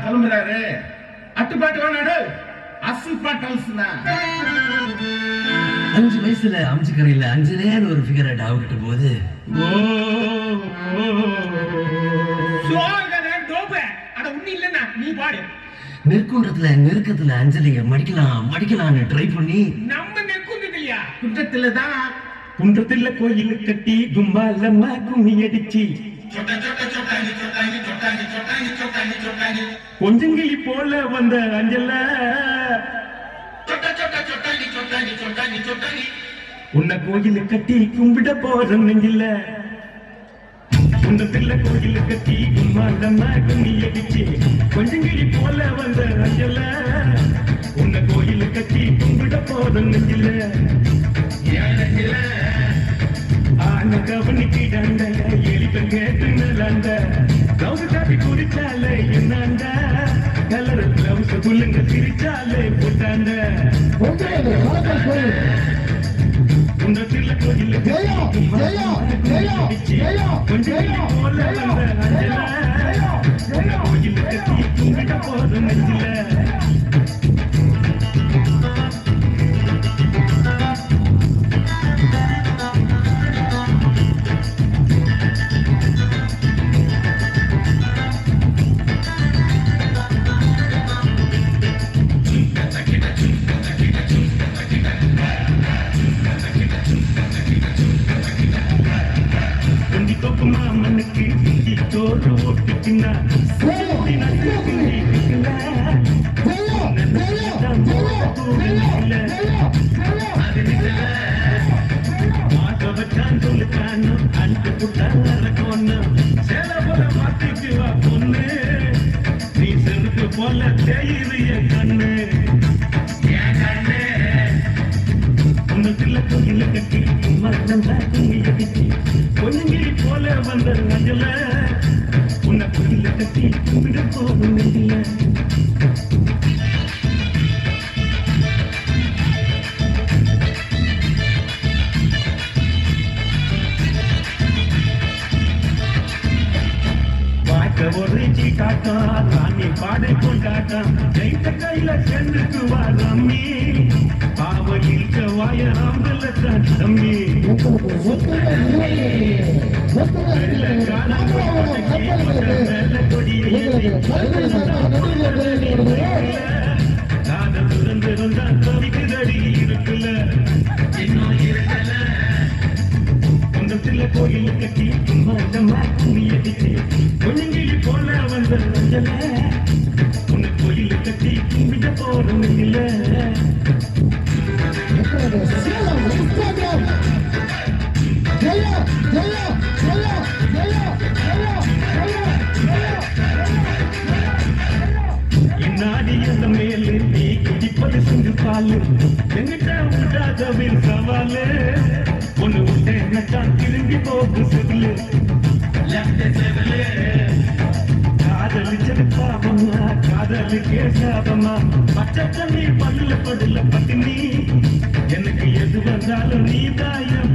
புலம்புறாரு. அட்டுப்பாட்டு வேணாடு, அசல் பாட்டு. 5 வயசுல அம்சிக்கரையில அஞ்சலேன்னு ஒரு ஃபிகர் அவுட் ஆகிட்டு போது நீ பாடு. நெருக்கத்துல அஞ்சலிய மடிக்கலாம்னு ட்ரை பண்ணி நம்ம நெருக்கத்திலையா குன்றத்துல கோயில் கட்டி கும்பாலம்மா கும்மி அடிச்சு கொஞ்சங்கிளி போல வந்த அஞ்சல உன்னை கோயில் கட்டி கும்பிட போற நெஞ்சில குன்றத்துல கோயில் கட்டி கும்பாலம்மா கும்மி அடிச்சு கொஞ்சங்கிளி போல வந்த அஞ்சல உன்னை கோயில் கட்டி கும்பிட போற நெஞ்சில ஆன கவனிக்கிடாண்ட எலிகள் கேட்டு நல்லாண்ட கவுசு காட்டி குடிச்சாலே என்னாண்ட கலர் கிளவுஸ் புல்லுங்க சிரிச்சாலே போட்டாண்ட குன்றத்தில் கோயில் கொஞ்சம் போல வந்த அஞ்சல கோயில் கட்டி கும்பிட போற நெஞ்சில மாமனுக்கு சோறு ஓட்டிக்கினா மாட்டவச்சான் சொல்லுக்கானோ அன்பு புட்டான சேல போல மாத்திக்குவா பொண்ணு நீ செருக்கு போல செய்யுறிய கண்ணு குன்னத்துல கோயில கட்டி மரணம் குங்கி அடிச்சு கொஞ்சங்கிரி போல வந்த நஞ்சல உன்னை கோயில கட்டி கும்பிட போதும் நெஞ்சில ஒரு சீட்டாட்டம் ராணி பாடை கொண்டாட்டம் ஜெயித்த கையில சென்றுக்குவா ரம்மி பாவையில் செவ்வாய ராம்பல தம்மி காதல் இருந்திருந்தா தவிக்குதடி இருக்குல்ல இன்னும் இருக்கல குன்றத்துல கோயில் கட்டி கும்பாண்டமா கும்மி அடிச்சு கொஞ்சங்கிளி போல வந்த நஞ்சல உன்னை கோயில் கட்டி கும்பிட போற நெஞ்சில இன்னாடி அந்த மேலு நீ குடிப்பது சிந்து பாலு எங்கிட்ட விடாதவில் சவாலு ஒண்ணு விட்டு என்னத்தான் திரும்பி போகு செவிலு காதலிச்சது பாவமா காதலுக்கே சாபமா பச்சை தண்ணி பல்லுல படுல பட்டினி எனக்கு எது வந்தாலும் நீ தாயம்